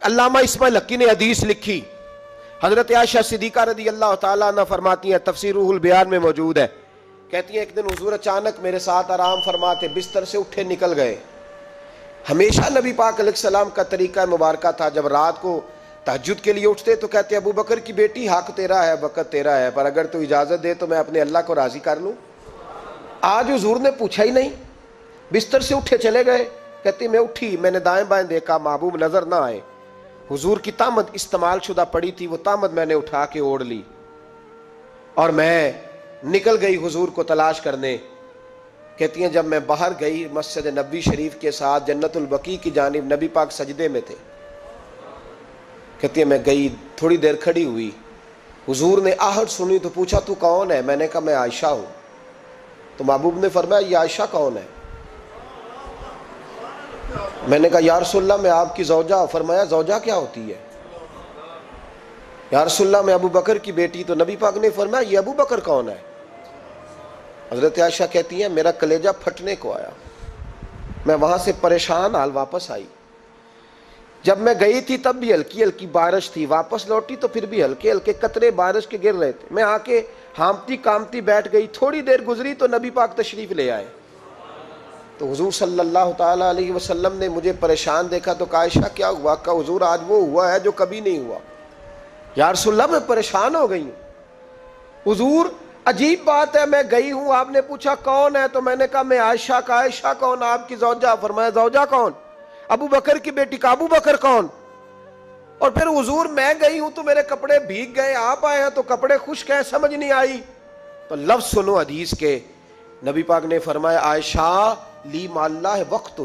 علامہ اسماعیل حقی نے حدیث لکھی، حضرت عائشہ صدیقہ رضی اللہ تعالیٰ عنہ فرماتی ہیں، تفسیر روح البیان میں موجود ہے، کہتی ہیں ایک دن حضور اچانک میرے ساتھ آرام فرماتے بستر سے اٹھے نکل گئے۔ ہمیشہ نبی پاک علیہ السلام کا طریقہ مبارکہ تھا، جب رات کو تہجد کے لیے اٹھتے تو کہتے ابو بکر کی بیٹی حق تیرا ہے، وقت تیرا ہے، پر اگر تو اجازت دے تو میں اپنے اللہ کو راضی کر لوں۔ آج حضور نے پوچھا ہی نہیں، بستر سے اٹھے چلے گئے۔ کہتی میں اٹھی، میں نے دائیں بائیں دیکھا، محبوب نظر نہ آئے۔ حضور کی تامد استعمال شدہ پڑی تھی، وہ تامد میں نے اٹھا کے اوڑھ لی اور میں نکل گئی حضور کو تلاش کرنے۔ کہتی ہیں جب میں باہر گئی مسجد نبوی شریف کے ساتھ جنت البقیع کی جانب، نبی پاک سجدے میں تھے۔ کہتی ہیں میں گئی، تھوڑی دیر کھڑی ہوئی، حضور نے آہٹ سنی تو پوچھا تو کون ہے؟ میں نے کہا میں عائشہ ہوں۔ تو محبوب نے فرمایا یہ عائشہ کون ہے؟ میں نے کہا یا رسول اللہ میں آپ کی زوجہ۔ فرمایا زوجہ کیا ہوتی ہے؟ یا رسول اللہ میں ابو بکر کی بیٹی۔ تو نبی پاک نے فرمایا یہ ابو بکر کون ہے؟ حضرت عائشہ کہتی ہیں میرا کلیجہ پھٹنے کو آیا، میں وہاں سے پریشان حال واپس آئی۔ جب میں گئی تھی تب بھی ہلکی ہلکی بارش تھی، واپس لوٹی تو پھر بھی ہلکے ہلکے قطرے بارش کے گر رہے تھے۔ میں آ کے ہامتی کامتی بیٹھ گئی، تھوڑی دیر گزری تو نبی پاک تشریف لے آئے۔ تو حضور صلی اللہ تعالیٰ علیہ وسلم نے مجھے پریشان دیکھا تو کہا عائشہ کیا ہوا؟ کہا حضور آج وہ ہوا ہے جو کبھی نہیں ہوا۔ یا رسول اللہ میں پریشان ہو گئی ہوں۔ حضور عجیب بات ہے، میں گئی ہوں، آپ نے پوچھا کون ہے تو میں نے کہا میں عائشہ۔ کا عائشہ کون؟ آپ کی زوجہ۔ فرمایا زوجہ کون؟ ابو بکر کی بیٹی۔ کا ابو بکر کون؟ اور پھر حضور میں گئی ہوں تو میرے کپڑے بھیگ گئے، آپ آئے ہیں تو کپڑے خشک ہیں، سمجھ نہیں آئی۔ تو لفظ سنو حدیث کے، نبی پاک نے فرمایا عائشہ لی مع اللہ وقت،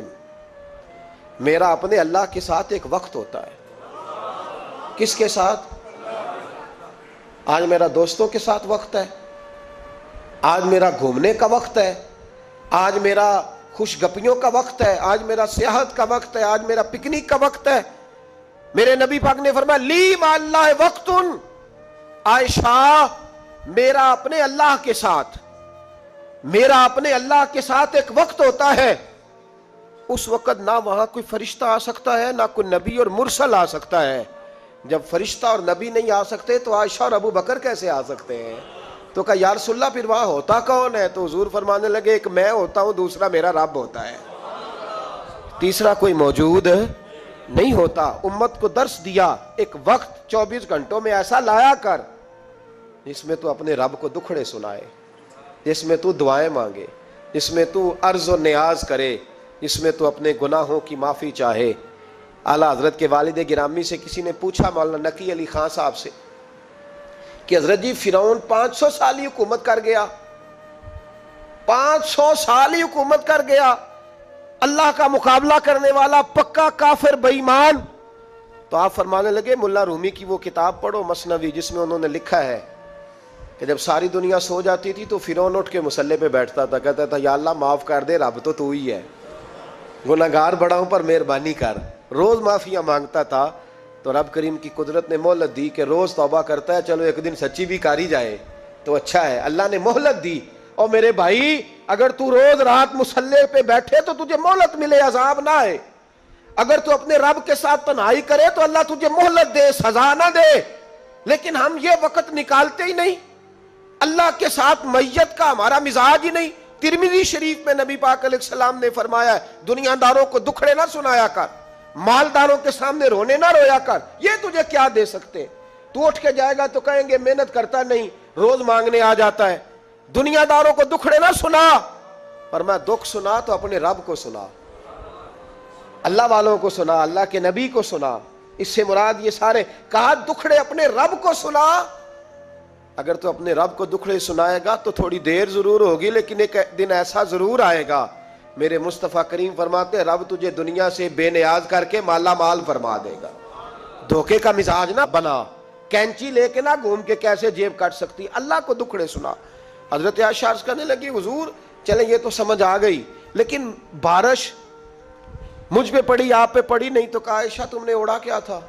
میرا اپنے اللہ کے ساتھ ایک وقت ہوتا ہے۔ کس کے ساتھ؟ آج میرا دوستوں کے ساتھ وقت ہے، آج میرا گھومنے کا وقت ہے، آج میرا خوش گپیوں کا وقت ہے، آج میرا سیاحت کا وقت ہے، آج میرا پکنک کا وقت ہے۔ میرے نبی پاک نے فرمایا لی مع اللہ وقت، عائشہ میرا اپنے اللہ کے ساتھ، میرا اپنے اللہ کے ساتھ ایک وقت ہوتا ہے۔ اس وقت نہ وہاں کوئی فرشتہ آ سکتا ہے، نہ کوئی نبی اور مرسل آ سکتا ہے۔ جب فرشتہ اور نبی نہیں آ سکتے تو عائشہ اور ابو بکر کیسے آ سکتے ہیں؟ تو کہا یا رسول اللہ پھر وہاں ہوتا کون ہے؟ تو حضور فرمانے لگے ایک میں ہوتا ہوں، دوسرا میرا رب ہوتا ہے، تیسرا کوئی موجود نہیں ہوتا۔ امت کو درس دیا ایک وقت 24 گھنٹوں میں ایسا لایا کر جس میں تو اپنے رب کو دکھڑے سنائے، جس میں تو دعائیں مانگے، جس میں تو عرض و نیاز کرے، جس میں تو اپنے گناہوں کی معافی چاہے۔ اعلیٰ حضرت کے والد گرامی سے کسی نے پوچھا مولانا نقی علی خان صاحب سے کہ حضرت جی فرعون 500 سال ہی حکومت کر گیا، 500 سال ہی حکومت کر گیا، اللہ کا مقابلہ کرنے والا پکا کافر بے ایمان۔ تو آپ فرمانے لگے ملا رومی کی وہ کتاب پڑھو مثنوی، جس میں انہوں نے لکھا ہے کہ جب ساری دنیا سو جاتی تھی تو فرعون اٹھ کے مصلے پہ بیٹھتا تھا، کہتا تھا یا اللہ معاف کر دے، رب تو ہی ہے، گناہگار بڑا ہوں پر مہربانی کر۔ روز معافیاں مانگتا تھا تو رب کریم کی قدرت نے مہلت دی کہ روز توبہ کرتا ہے، چلو ایک دن سچی بھی کاری جائے تو اچھا ہے، اللہ نے مہلت دی۔ اور میرے بھائی اگر تو روز رات مصلے پہ بیٹھے تو تجھے مہلت ملے، عذاب نہ آئے۔ اگر تو اپنے رب کے ساتھ تنہائی کرے تو اللہ تجھے مہلت دے، سزا نہ دے۔ لیکن ہم یہ وقت نکالتے ہی نہیں، اللہ کے ساتھ میت کا ہمارا مزاج ہی نہیں۔ ترمذی شریف میں نبی پاک علیہ السلام نے فرمایا ہے دنیا داروں کو دکھڑے نہ سنایا کر، مالداروں کے سامنے رونے نہ رویا کر، یہ تجھے کیا دے سکتے؟ تو اٹھ کے جائے گا تو کہیں گے محنت کرتا نہیں، روز مانگنے آ جاتا ہے۔ دنیا داروں کو دکھڑے نہ سنا، پر میں دکھ سنا تو اپنے رب کو سنا، اللہ والوں کو سنا، اللہ کے نبی کو سنا۔ اس سے مراد یہ سارے کہا دکھڑے اپنے رب کو سنا۔ اگر تو اپنے رب کو دکھڑے سنائے گا تو تھوڑی دیر ضرور ہوگی، لیکن ایک دن ایسا ضرور آئے گا، میرے مصطفیٰ کریم فرماتے ہیں رب تجھے دنیا سے بے نیاز کر کے مالا مال فرما دے گا۔ دھوکے کا مزاج نہ بنا، کینچی لے کے نہ گھوم کے کیسے جیب کاٹ سکتی، اللہ کو دکھڑے سنا۔ حضرت عائشہ عرض کرنے لگی حضور چلیں یہ تو سمجھ آ گئی، لیکن بارش مجھ پہ پڑی آپ پہ پڑی نہیں، تو کہا عائشہ تم نے اڑا کیا تھا؟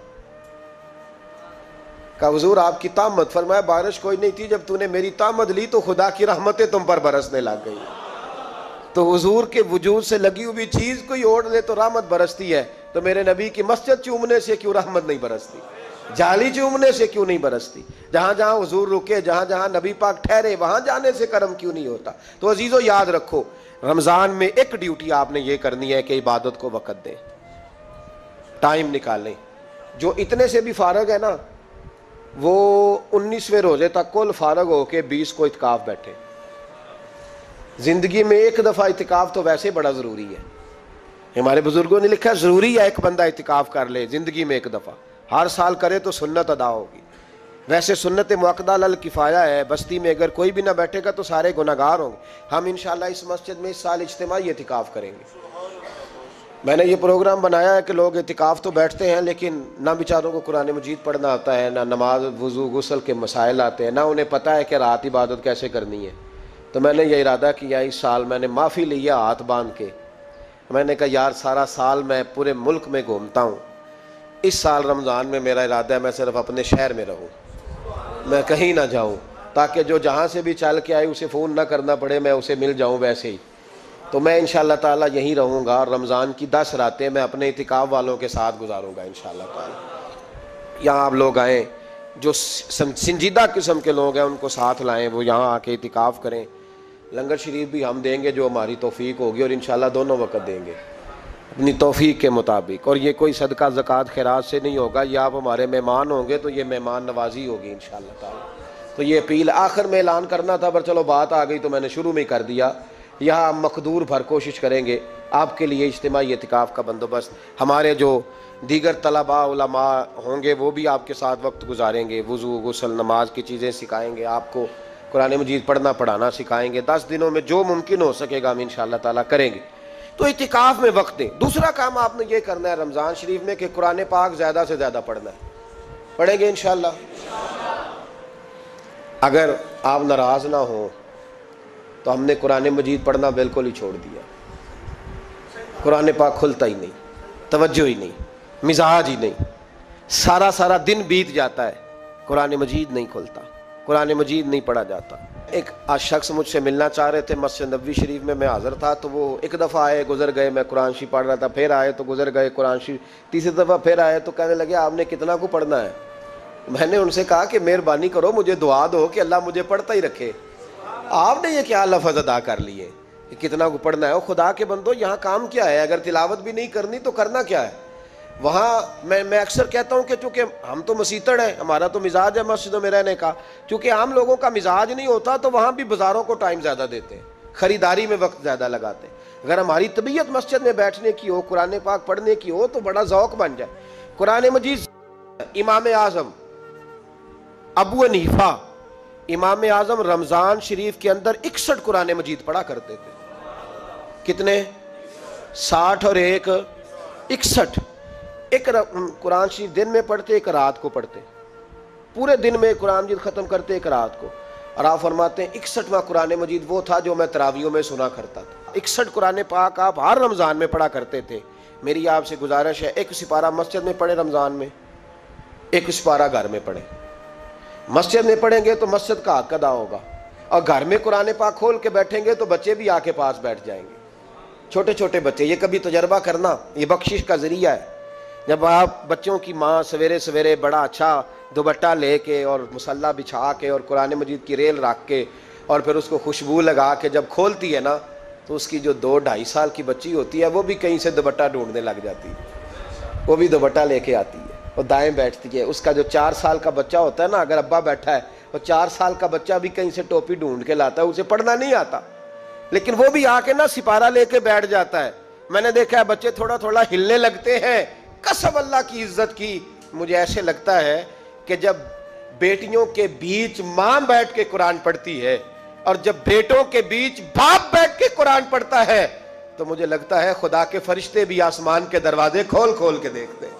کہا حضور آپ کی طامت۔ فرمایا بارش کوئی نہیں تھی، جب تو نے میری طامت لی تو خدا کی رحمتیں تم پر برسنے لگ گئی۔ تو حضور کے وجود سے لگی ہوئی چیز کوئی اوڑھ لے تو رحمت برستی ہے، تو میرے نبی کی مسجد چومنے سے کیوں رحمت نہیں برستی؟ جالی چومنے سے کیوں نہیں برستی؟ جہاں جہاں حضور رکے، جہاں جہاں نبی پاک ٹھہرے، وہاں جانے سے کرم کیوں نہیں ہوتا؟ تو عزیزو یاد رکھو، رمضان میں ایک ڈیوٹی آپ نے یہ کرنی ہے کہ عبادت کو وقت دیں، ٹائم نکالیں۔ جو اتنے سے بھی فارغ ہے نا، وہ 19ویں روزے تک کل فارغ ہو کے 20 کو اعتکاف بیٹھے۔ زندگی میں ایک دفعہ اعتکاف تو ویسے بڑا ضروری ہے، ہمارے بزرگوں نے لکھا ضروری ہے ایک بندہ اعتکاف کر لے زندگی میں ایک دفعہ، ہر سال کرے تو سنت ادا ہوگی۔ ویسے سنت مؤکدہ الکفایہ ہے، بستی میں اگر کوئی بھی نہ بیٹھے گا تو سارے گناہگار ہوں گے۔ ہم انشاءاللہ اس مسجد میں اس سال اجتماعی اعتکاف کریں گے۔ میں نے یہ پروگرام بنایا ہے کہ لوگ اعتکاف تو بیٹھتے ہیں لیکن نہ بیچاروں کو قرآن مجید پڑھنا آتا ہے، نہ نماز وضو غسل کے مسائل آتے ہیں، نہ انہیں پتہ ہے کہ رات عبادت کیسے کرنی ہے۔ تو میں نے یہ ارادہ کیا، اس سال میں نے معافی لیا ہاتھ باندھ کے، میں نے کہا یار سارا سال میں پورے ملک میں گھومتا ہوں، اس سال رمضان میں میرا ارادہ ہے میں صرف اپنے شہر میں رہوں، میں کہیں نہ جاؤں، تاکہ جو جہاں سے بھی چل کے آئے اسے فون نہ کرنا پڑے، میں اسے مل جاؤں ویسے ہی۔ تو میں انشاءاللہ تعالیٰ یہیں رہوں گا، اور رمضان کی 10 راتیں میں اپنے اعتکاف والوں کے ساتھ گزاروں گا انشاءاللہ تعالیٰ۔ یہاں آپ لوگ آئیں، جو سنجیدہ قسم کے لوگ ہیں ان کو ساتھ لائیں، وہ یہاں آ کے اعتکاف کریں۔ لنگر شریف بھی ہم دیں گے جو ہماری توفیق ہوگی، اور انشاءاللہ دونوں وقت دیں گے اپنی توفیق کے مطابق، اور یہ کوئی صدقہ زکوٰۃ خیرات سے نہیں ہوگا، یہ آپ ہمارے مہمان ہوں گے تو یہ مہمان نوازی ہوگی انشاءاللہ تعالیٰ۔ تو یہ اپیل آخر میں اعلان کرنا تھا، پر چلو بات آ گئی تو میں نے شروع میں ہی کر دیا۔ یہاں ہم مقدور بھر کوشش کریں گے آپ کے لیے اجتماعی اعتکاف کا بندوبست، ہمارے جو دیگر طلباء علماء ہوں گے وہ بھی آپ کے ساتھ وقت گزاریں گے، وضو غسل نماز کی چیزیں سکھائیں گے، آپ کو قرآن مجید پڑھنا پڑھانا سکھائیں گے۔ 10 دنوں میں جو ممکن ہو سکے گا ہم انشاءاللہ تعالیٰ کریں گے۔ تو اعتکاف میں وقت دیں۔ دوسرا کام آپ نے یہ کرنا ہے رمضان شریف میں کہ قرآن پاک زیادہ سے زیادہ پڑھنا ہے۔ پڑھیں گے انشاءاللہ؟ اگر آپ ناراض نہ ہوں تو ہم نے قرآن مجید پڑھنا بالکل ہی چھوڑ دیا، قرآن پاک کھلتا ہی نہیں، توجہ ہی نہیں، مزاج ہی نہیں، سارا دن بیت جاتا ہے، قرآن مجید نہیں کھلتا، قرآن مجید نہیں پڑھا جاتا۔ ایک شخص مجھ سے ملنا چاہ رہے تھے مسجد نبوی شریف میں حاضر تھا، تو وہ ایک دفعہ آئے گزر گئے، میں قرآن شریف پڑھ رہا تھا، پھر آئے تو گزر گئے قرآن شریف، تیسری دفعہ پھر آئے تو کہنے لگے آپ نے کتنا کو پڑھنا ہے؟ میں نے ان سے کہا کہ مہربانی کرو مجھے دعا دو کہ اللہ مجھے پڑھتا ہی رکھے۔ آپ نے یہ کیا لفظ ادا کر لیے کہ کتنا کو پڑھنا ہے؟ خدا کے بندو یہاں کام کیا ہے؟ اگر تلاوت بھی نہیں کرنی تو کرنا کیا ہے وہاں؟ میں اکثر کہتا ہوں کہ چونکہ ہم تو مسیتڑ ہیں، ہمارا تو مزاج ہے مسجدوں میں رہنے کا، چونکہ عام لوگوں کا مزاج نہیں ہوتا تو وہاں بھی بازاروں کو ٹائم زیادہ دیتے ہیں، خریداری میں وقت زیادہ لگاتے ہیں۔ اگر ہماری طبیعت مسجد میں بیٹھنے کی ہو، قرآن پاک پڑھنے کی ہو تو بڑا ذوق بن جائے۔ قرآن مجید امام اعظم ابو حنیفہ امام اعظم رمضان شریف کے اندر 61 قرآن مجید پڑھا کرتے تھے۔ کتنے؟ 60 اور 1 61۔ ایک قرآن شریف دن میں پڑھتے، ایک رات کو پڑھتے، پورے دن میں قرآن مجید ختم کرتے، ایک رات کو۔ اور آپ فرماتے ہیں 61واں قرآن مجید وہ تھا جو میں تراویحوں میں سنا کرتا تھا۔ 61 قرآن پاک آپ ہر رمضان میں پڑھا کرتے تھے۔ میری آپ سے گزارش ہے ایک سپارہ مسجد میں پڑھیں رمضان میں، ایک سپارہ گھر میں پڑھیں۔ مسجد میں پڑھیں گے تو مسجد کا حق ادا ہوگا، اور گھر میں قرآن پاک کھول کے بیٹھیں گے تو بچے بھی آ کے پاس بیٹھ جائیں گے، چھوٹے چھوٹے بچے۔ یہ کبھی تجربہ کرنا، یہ بخشش کا ذریعہ ہے۔ جب آپ بچوں کی ماں سویرے سویرے بڑا اچھا دوپٹہ لے کے اور مصلی بچھا کے اور قرآن مجید کی ریل رکھ کے اور پھر اس کو خوشبو لگا کے جب کھولتی ہے نا، تو اس کی جو 2-2.5 سال کی بچی ہوتی ہے وہ بھی کہیں سے دوپٹہ ڈھونڈنے لگ جاتی ہے، وہ بھی دوپٹہ لے کے آتی ہے اور دائیں بیٹھتی ہے۔ اس کا جو 4 سال کا بچہ ہوتا ہے نا، اگر ابا بیٹھا ہے اور 4 سال کا بچہ بھی کہیں سے ٹوپی ڈھونڈ کے لاتا ہے، اسے پڑھنا نہیں آتا لیکن وہ بھی آ کے نا سپارہ لے کے بیٹھ جاتا ہے۔ میں نے دیکھا ہے بچے تھوڑا تھوڑا ہلنے لگتے ہیں۔ قسم اللہ کی عزت کی، مجھے ایسے لگتا ہے کہ جب بیٹیوں کے بیچ ماں بیٹھ کے قرآن پڑھتی ہے اور جب بیٹوں کے بیچ باپ بیٹھ کے قرآن پڑھتا ہے تو مجھے لگتا ہے خدا کے فرشتے بھی آسمان کے دروازے کھول کھول کے دیکھتے ہیں،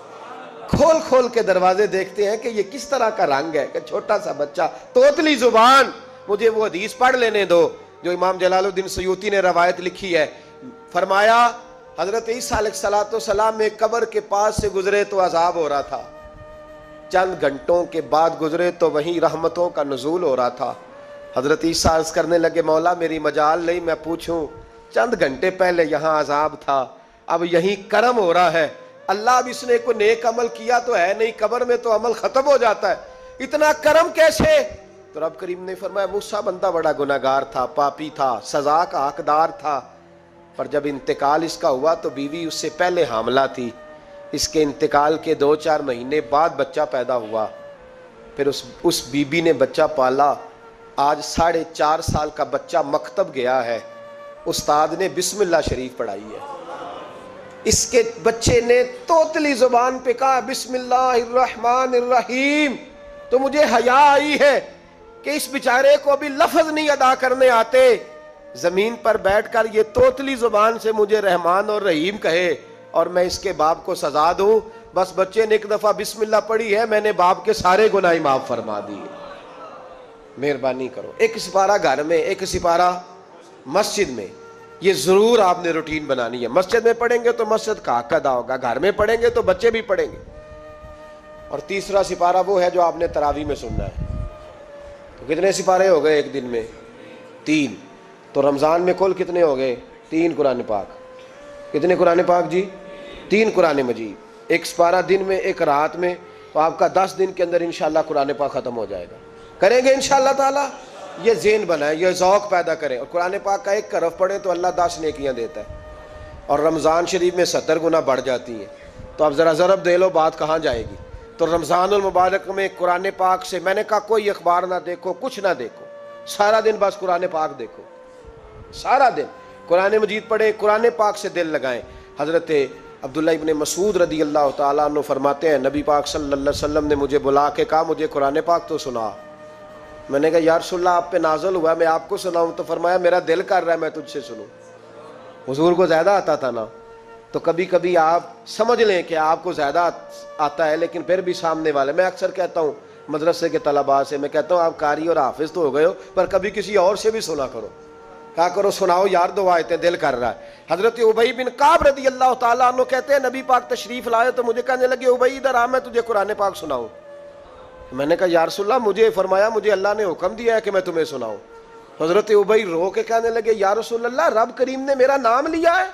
کھول کھول کے دروازے دیکھتے ہیں کہ یہ کس طرح کا رنگ ہے کہ چھوٹا سا بچہ توتلی زبان۔ مجھے وہ حدیث پڑھ لینے دو جو امام جلال الدین سیوطی نے روایت لکھی ہے۔ فرمایا حضرت عیسیٰ علیہ السلام میں قبر کے پاس سے گزرے تو عذاب ہو رہا تھا، چند گھنٹوں کے بعد گزرے تو وہیں رحمتوں کا نزول ہو رہا تھا۔ حضرت عیسیٰ عرض کرنے لگے مولا میری مجال نہیں میں پوچھوں، چند گھنٹے پہلے یہاں عذاب تھا، اب یہیں کرم ہو رہا ہے، اللہ اب اس نے کوئی نیک عمل کیا تو ہے نہیں, قبر میں تو عمل ختم ہو جاتا ہے, اتنا کرم کیسے؟ تو رب کریم نے فرمایا موسیٰ بندہ بڑا گناہگار تھا, پاپی تھا, سزا کا حقدار تھا, پر جب انتقال اس کا ہوا تو بیوی اس سے پہلے حاملہ تھی, اس کے انتقال کے 2-4 مہینے بعد بچہ پیدا ہوا, پھر اس بی بی نے بچہ پالا, آج 4.5 سال کا بچہ مکتب گیا ہے, استاد نے بسم اللہ شریف پڑھائی ہے, اس کے بچے نے توتلی زبان پہ کہا بسم اللہ الرحمن الرحیم, تو مجھے حیا آئی ہے کہ اس بیچارے کو ابھی لفظ نہیں ادا کرنے آتے, زمین پر بیٹھ کر یہ توتلی زبان سے مجھے رحمان اور رحیم کہے اور میں اس کے باپ کو سزا دوں. بس بچے نے ایک دفعہ بسم اللہ پڑھی ہے, میں نے باپ کے سارے گناہ معاف فرما دیے. مہربانی کرو, ایک سپارہ گھر میں, ایک سپارہ مسجد میں, یہ ضرور آپ نے روٹین بنانی ہے. مسجد میں پڑھیں گے تو مسجد کا حق ادا ہوگا, گھر میں پڑھیں گے تو بچے بھی پڑھیں گے. اور تیسرا سپارہ وہ ہے جو آپ نے تراویح میں سننا ہے. تو کتنے سپارے ہو گئے ایک دن میں؟ 3. تو رمضان میں کل کتنے ہو گئے؟ 3 قرآن پاک. کتنے قرآن پاک جی؟ 3 قرآن مجید. ایک سپارہ دن میں, ایک رات میں, تو آپ کا 10 دن کے اندر انشاءاللہ قرآن پاک ختم ہو جائے گا. کریں گے انشاءاللہ تعالی؟ یہ ذہن بنائیں, یہ ذوق پیدا کریں, اور قرآن پاک کا ایک حرف پڑھیں تو اللہ 10 نیکیاں دیتا ہے. اور رمضان شریف میں 70 گنا بڑھ جاتی ہیں. تو اب ذرا ضرب دے لو, بات کہاں جائے گی؟ تو رمضان المبارک میں قرآن پاک سے, میں نے کہا کوئی اخبار نہ دیکھو, کچھ نہ دیکھو, سارا دن بس قرآن پاک دیکھو, سارا دن قرآن مجید پڑھیں, قرآن پاک سے دل لگائیں. حضرت عبداللہ ابن مسعود رضی اللہ تعالیٰ عنہ فرماتے ہیں نبی پاک صلی اللہ علیہ وسلم نے مجھے بلا کے کہا مجھے قرآن پاک تو سنا. میں نے کہا یا رسول اللہ آپ پہ نازل ہوا ہے, میں آپ کو سناؤں؟ تو فرمایا میرا دل کر رہا ہے میں تجھ سے سنوں. حضور کو زیادہ آتا تھا نا, تو کبھی کبھی آپ سمجھ لیں کہ آپ کو زیادہ آتا ہے, لیکن پھر بھی سامنے والے, میں اکثر کہتا ہوں مدرسے کے طلباء سے, میں کہتا ہوں آپ قاری اور حافظ تو ہو گئے ہو, پر کبھی کسی اور سے بھی سنا کرو. کہا کرو سناؤ یار, 2 آیتیں دل کر رہا ہے. حضرت ابی بن کعب رضی اللہ تعالیٰ عنہ کہتے ہیں نبی پاک تشریف لائے تو مجھے کہنے لگے ابی ادھر آ, میں تجھے قرآن پاک سناؤں. میں نے کہا یا رسول اللہ مجھے فرمایا مجھے اللہ نے حکم دیا ہے کہ میں تمہیں سناؤں. حضرت ابی رو کے کہنے لگے یا رسول اللہ رب کریم نے میرا نام لیا ہے.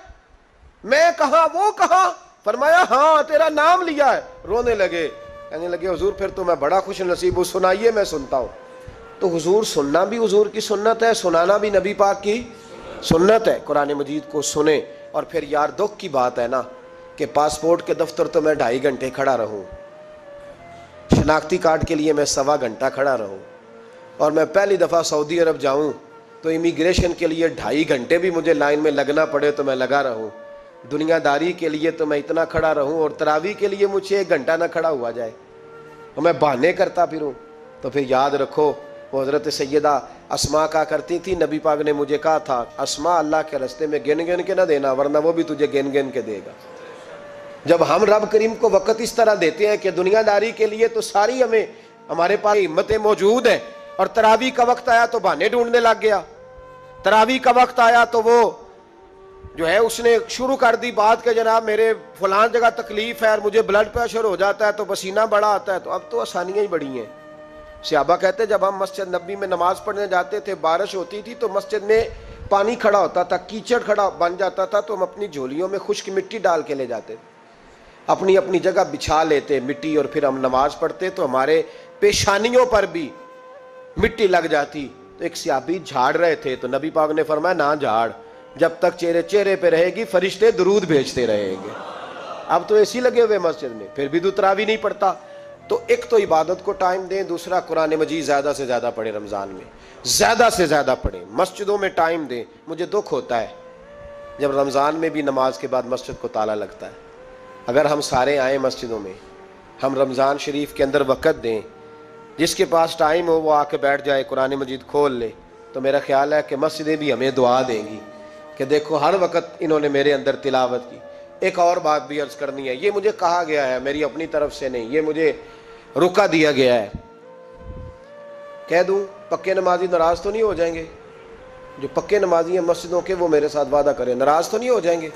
میں کہا وہ کہا؟ فرمایا ہاں تیرا نام لیا ہے. رونے لگے, کہنے لگے حضور پھر تو میں بڑا خوش نصیب ہوں, سنائیے میں سنتا ہوں. تو حضور سننا بھی حضور کی سنت ہے, سنانا بھی نبی پاک کی سنت ہے. قرآن مجید کو سنیں. اور پھر یار دکھ کی بات ہے نا کہ پاسپورٹ کے دفتر تو میں 2.5 گھنٹے کھڑا رہوں, شناختی کارڈ کے لیے میں 1.25 گھنٹہ کھڑا رہوں, اور میں پہلی دفعہ سعودی عرب جاؤں تو امیگریشن کے لیے 2.5 گھنٹے بھی مجھے لائن میں لگنا پڑے تو میں لگا رہوں. دنیا داری کے لیے تو میں اتنا کھڑا رہوں, اور تراویح کے لیے مجھے 1 گھنٹہ نہ کھڑا ہوا جائے اور میں بہانے کرتا پھروں. تو پھر یاد رکھو وہ حضرت سیدہ اسماء کا کرتی تھی, نبی پاک نے مجھے کہا تھا اسماء اللہ کے راستے میں گن گن کے نہ دینا ورنہ وہ بھی تجھے گن گن کے دے گا. جب ہم رب کریم کو وقت اس طرح دیتے ہیں کہ دنیا داری کے لیے تو ساری ہمارے پاس ہمتیں موجود ہیں, اور تراویح کا وقت آیا تو بہانے ڈھونڈنے لگ گیا. تراویح کا وقت آیا تو وہ جو ہے اس نے شروع کر دی بات کہ جناب میرے فلان جگہ تکلیف ہے اور مجھے بلڈ پریشر ہو جاتا ہے تو پسینہ بڑا آتا ہے. تو اب تو آسانیاں ہی بڑی ہیں. صحابہ کہتے ہیں جب ہم مسجد نبی میں نماز پڑھنے جاتے تھے, بارش ہوتی تھی تو مسجد میں پانی کھڑا ہوتا تھا, کیچڑ کھڑا بن جاتا تھا, تو ہم اپنی جھولیوں میں خشک مٹی ڈال کے لے جاتے, اپنی اپنی جگہ بچھا لیتے مٹی, اور پھر ہم نماز پڑھتے تو ہمارے پیشانیوں پر بھی مٹی لگ جاتی. تو ایک صحابی جھاڑ رہے تھے تو نبی پاک نے فرمایا نہ جھاڑ, جب تک چہرے پہ رہے گی فرشتے درود بھیجتے رہیں گے. اب تو ایسی لگے ہوئے مسجد میں, پھر بھی تو تراویح نہیں پڑھتا. تو ایک تو عبادت کو ٹائم دیں, دوسرا قرآن مجید زیادہ سے زیادہ پڑھیں, رمضان میں زیادہ سے زیادہ پڑھیں, مسجدوں میں ٹائم دیں. مجھے دکھ ہوتا ہے جب رمضان میں بھی نماز کے بعد مسجد کو تالا لگتا ہے. اگر ہم سارے آئیں مسجدوں میں, ہم رمضان شریف کے اندر وقت دیں, جس کے پاس ٹائم ہو وہ آ کے بیٹھ جائے, قرآن مجید کھول لے, تو میرا خیال ہے کہ مسجدیں بھی ہمیں دعا دیں گی کہ دیکھو ہر وقت انہوں نے میرے اندر تلاوت کی. ایک اور بات بھی عرض کرنی ہے, یہ مجھے کہا گیا ہے, میری اپنی طرف سے نہیں, یہ مجھے رکا دیا گیا ہے. کہہ دوں پکے نمازی ناراض تو نہیں ہو جائیں گے؟ جو پکے نمازی ہیں مسجدوں کے وہ میرے ساتھ وعدہ کریں, ناراض تو نہیں ہو جائیں گے؟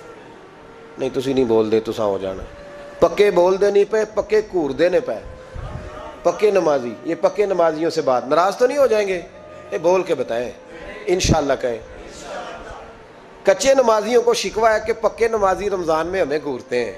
نہیں تسی نہیں بول دے, تساں ہو جانا. پکے بول دے نہیں پے, پکے کور دے نے پے. پکے نمازی, یہ پکے نمازیوں سے بات, ناراض تو نہیں ہو جائیں گے؟ یہ بول کے بتائیں, انشاءاللہ کہیں. کچے نمازیوں کو شکوہ ہے کہ پکے نمازی رمضان میں ہمیں گورتے ہیں.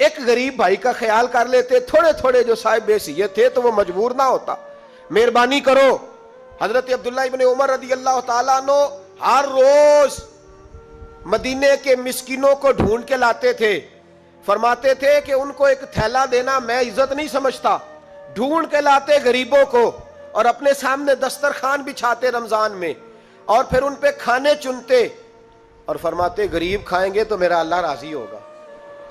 ایک غریب بھائی کا خیال کر لیتے, تھوڑے تھوڑے جو صاحب حیثیت تھے تو وہ مجبور نہ ہوتا. مہربانی کرو. حضرت عبداللہ ابن عمر رضی اللہ تعالیٰ عنہ ہر روز مدینے کے مسکینوں کو ڈھونڈ کے لاتے تھے. فرماتے تھے کہ ان کو ایک تھیلا دینا میں عزت نہیں سمجھتا. ڈھونڈ کے لاتے غریبوں کو اور اپنے سامنے دسترخوان بچھاتے رمضان میں, اور پھر ان پہ کھانے چنتے اور فرماتے غریب کھائیں گے تو میرا اللہ راضی ہوگا.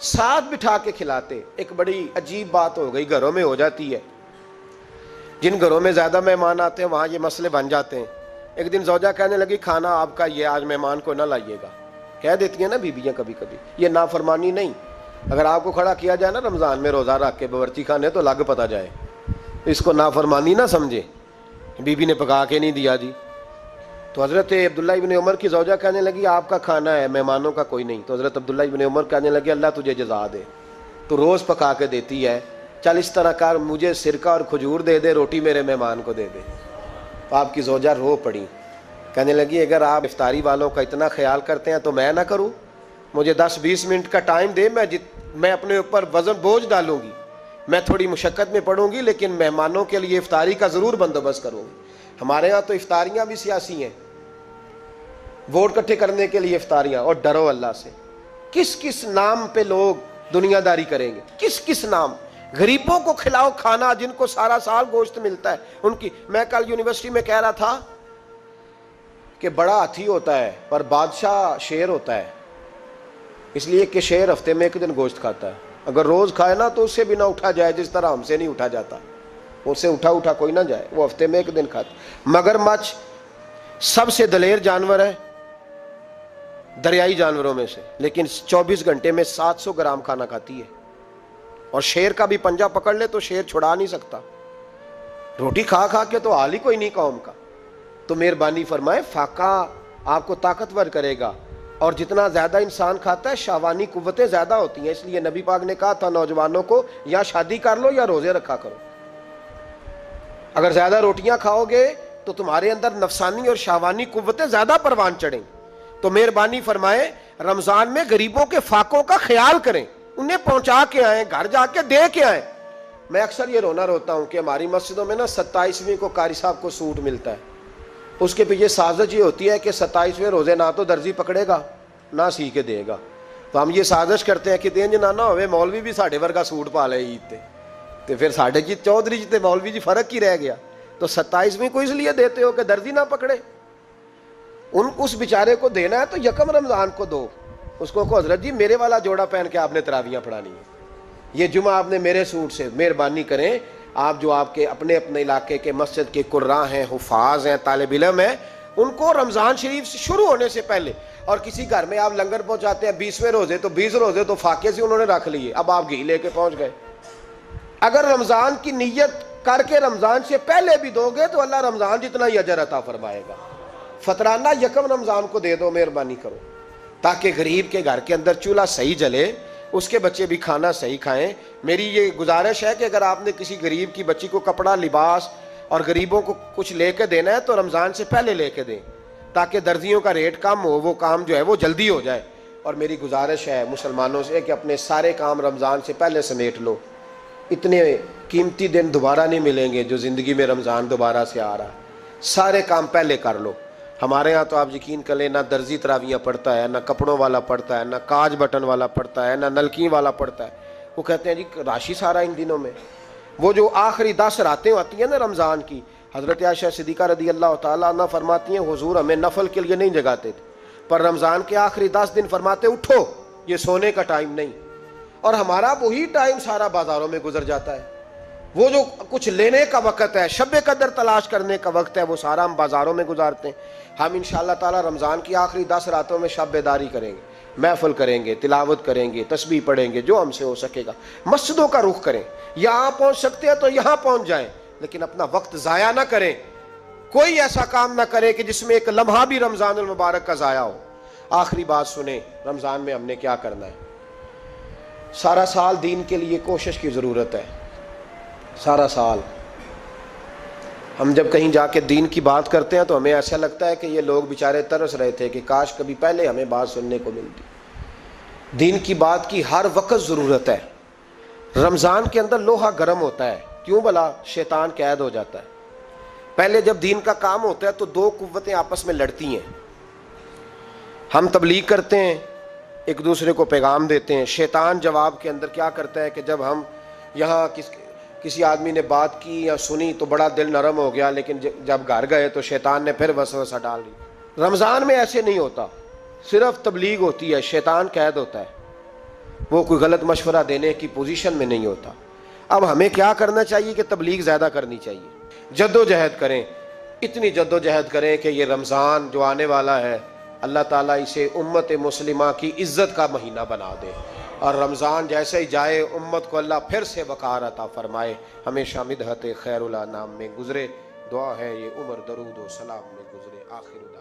ساتھ بٹھا کے کھلاتے. ایک بڑی عجیب بات ہو گئی, گھروں میں ہو جاتی ہے. جن گھروں میں زیادہ مہمان آتے ہیں وہاں یہ مسئلے بن جاتے ہیں. ایک دن زوجہ کہنے لگی کھانا آپ کا یہ آج مہمان کو نہ لائیے گا. کہہ دیتی ہیں نا بیویاں کبھی کبھی, یہ نافرمانی نہیں. اگر آپ کو کھڑا کیا جائے نا رمضان میں روزہ رکھ کے باورچی خانے تو لگ پتا جائے, اس کو نافرمانی نہ سمجھے, بیوی نے پکا کے نہیں دیا جی. تو حضرت عبداللہ ابن عمر کی زوجہ کہنے لگی آپ کا کھانا ہے, مہمانوں کا کوئی نہیں. تو حضرت عبداللہ ابن عمر کہنے لگے اللہ تجھے جزا دے, تو روز پکا کے دیتی ہے, چل اس طرح کر مجھے سرکہ اور کھجور دے دے, روٹی میرے مہمان کو دے دے. تو آپ کی زوجہ رو پڑی, کہنے لگی اگر آپ افطاری والوں کا اتنا خیال کرتے ہیں تو میں نہ کروں. مجھے 10-20 منٹ کا ٹائم دے, میں اپنے اوپر وزن بوجھ ڈالوں گی, میں تھوڑی مشقت میں پڑوں گی, لیکن مہمانوں کے لیے افطاری کا ضرور بندوبست کروں گی. ہمارے ہاں تو افطاریاں بھی سیاسی ہیں, ووٹ اکٹھے کرنے کے لیے افطاریاں. اور ڈرو اللہ سے, کس کس نام پہ لوگ دنیا داری کریں گے, کس کس نام. غریبوں کو کھلاؤ کھانا جن کو سارا سال گوشت ملتا ہے ان کی. میں کل یونیورسٹی میں کہہ رہا تھا کہ بڑا ہاتھی ہوتا ہے پر بادشاہ شیر ہوتا ہے, اس لیے کہ شیر ہفتے میں ایک دن گوشت کھاتا ہے. اگر روز کھائے نا تو اس سے بھی نہ اٹھا جائے, جس طرح ہم سے نہیں اٹھا جاتا, اس سے اٹھا کوئی نہ جائے, وہ ہفتے میں ایک دن کھاتا. مگرمچھ سب سے دلیر جانور ہے دریائی جانوروں میں سے, لیکن 24 گھنٹے میں 700 گرام کھانا کھاتی ہے. اور شیر کا بھی پنجہ پکڑ لے تو شیر چھڑا نہیں سکتا. روٹی کھا کھا کے تو حال ہی کوئی نہیں قوم کا. تو مہربانی فرمائے, فاقہ آپ کو طاقتور کرے گا, اور جتنا زیادہ انسان کھاتا ہے شہوانی قوتیں زیادہ ہوتی ہیں. اس لیے نبی پاک نے کہا تھا نوجوانوں کو یا شادی کر لو یا روزے رکھا کرو. اگر زیادہ روٹیاں کھاؤ گے تو تمہارے اندر نفسانی اور شہوانی قوتیں زیادہ پروان چڑھیں. تو مہربانی فرمائے رمضان میں غریبوں کے فاقوں کا خیال کریں, انہیں پہنچا کے آئیں, گھر جا کے دے کے آئیں. میں اکثر یہ رونا روتا ہوں کہ ہماری مسجدوں میں نا 27ویں کو قاری صاحب کو سوٹ ملتا ہے. اس کے پیچھے سازش یہ ہوتی ہے کہ 27ویں روزے نہ تو درزی پکڑے گا نہ سی کے دے گا. تو ہم یہ سازش کرتے ہیں کہ دین نہ ہوئے مولوی بھی ساڑھے ورگا سوٹ پا لے عید تے, تو پھر ساڑھے جی چودھری جی تے مولوی جی فرق ہی رہ گیا. تو 27ویں کو اس لیے دیتے ہو کہ درزی نہ پکڑے. اس بیچارے کو دینا ہے تو یکم رمضان کو دو. اس کو حضرت جی میرے والا جوڑا پہن کے آپ نے تراویاں پڑھانی ہے, یہ جمعہ آپ نے میرے سوٹ سے. مہربانی کریں آپ جو آپ کے اپنے علاقے کے مسجد کے قراء ہیں, حفاظ ہیں, طالب علم ہیں, ان کو رمضان شریف سے شروع ہونے سے پہلے, اور کسی گھر میں آپ لنگر پہنچاتے ہیں 20ویں روزے تو 20 روزے تو فاقے سے انہوں نے رکھ لیے, اب آپ گھی لے کے پہنچ گئے. اگر رمضان کی نیت کر کے رمضان سے پہلے بھی دو گے تو اللہ رمضان جتنا ہی اجر عطا فرمائے گا. فطرانہ یکم رمضان کو دے دو, مہربانی کرو, تاکہ غریب کے گھر کے اندر چولہا صحیح جلے, اس کے بچے بھی کھانا صحیح کھائیں. میری یہ گزارش ہے کہ اگر آپ نے کسی غریب کی بچی کو کپڑا, لباس اور غریبوں کو کچھ لے کے دینا ہے تو رمضان سے پہلے لے کے دیں, تاکہ درزیوں کا ریٹ کم ہو, وہ کام جو ہے وہ جلدی ہو جائے. اور میری گزارش ہے مسلمانوں سے کہ اپنے سارے کام رمضان سے پہلے سمیٹ لو. اتنے قیمتی دن دوبارہ نہیں ملیں گے جو زندگی میں رمضان دوبارہ سے آ رہا ہے. سارے کام پہلے کر لو. ہمارے ہاں تو آپ یقین کر لیں, نہ درزی تراویاں پڑھتا ہے, نہ کپڑوں والا پڑھتا ہے, نہ کاج بٹن والا پڑھتا ہے, نہ نلکی والا پڑھتا ہے. وہ کہتے ہیں جی راشی سارا ان دنوں میں. وہ جو آخری 10 راتیں ہوتی ہیں نا رمضان کی, حضرت عائشہ صدیقہ رضی اللہ تعالیٰ عنہ فرماتی ہیں حضور ہمیں نفل کے لیے نہیں جگاتے تھے, پر رمضان کے آخری 10 دن فرماتے اٹھو, یہ سونے کا ٹائم نہیں. اور ہمارا وہی ٹائم سارا بازاروں میں گزر جاتا ہے. وہ جو کچھ لینے کا وقت ہے, شب قدر تلاش کرنے کا وقت ہے, وہ سارا ہم بازاروں میں گزارتے ہیں. ہم انشاءاللہ تعالی رمضان کی آخری 10 راتوں میں شب بیداری کریں گے, محفل کریں گے, تلاوت کریں گے, تسبیح پڑھیں گے, جو ہم سے ہو سکے گا. مسجدوں کا رخ کریں, یہاں پہنچ سکتے ہیں تو یہاں پہنچ جائیں, لیکن اپنا وقت ضائع نہ کریں. کوئی ایسا کام نہ کریں کہ جس میں ایک لمحہ بھی رمضان المبارک کا ضائع ہو. آخری بات سنیں, رمضان میں ہم نے کیا کرنا ہے. سارا سال دین کے لیے کوشش کی ضرورت ہے. سارا سال ہم جب کہیں جا کے دین کی بات کرتے ہیں تو ہمیں ایسا لگتا ہے کہ یہ لوگ بیچارے ترس رہے تھے کہ کاش کبھی پہلے ہمیں بات سننے کو ملتی. دین کی بات کی ہر وقت ضرورت ہے. رمضان کے اندر لوہا گرم ہوتا ہے، کیوں بھلا؟ شیطان قید ہو جاتا ہے۔ پہلے جب دین کا کام ہوتا ہے تو دو قوتیں آپس میں لڑتی ہیں، ہم تبلیغ کرتے ہیں، ایک دوسرے کو پیغام دیتے ہیں، شیطان جواب کے اندر کیا کرتا ہے کہ جب ہم یہاں کسی آدمی نے بات کی یا سنی تو بڑا دل نرم ہو گیا، لیکن جب گھر گئے تو شیطان نے پھر وسوسہ ڈال دی۔ رمضان میں ایسے نہیں ہوتا، صرف تبلیغ ہوتی ہے، شیطان قید ہوتا ہے، وہ کوئی غلط مشورہ دینے کی پوزیشن میں نہیں ہوتا۔ اب ہمیں کیا کرنا چاہیے کہ تبلیغ زیادہ کرنی چاہیے، جد و جہد کریں، اتنی جد و جہد کریں کہ یہ رمضان جو آنے والا ہے اللہ تعالیٰ اسے امت مسلمہ کی عزت کا مہینہ بنا دے، اور رمضان جیسے ہی جائے امت کو اللہ پھر سے وقار عطا فرمائے، ہمیشہ مدحت خیر الانام میں گزرے۔ دعا ہے یہ عمر درود و سلام میں گزرے۔ آخر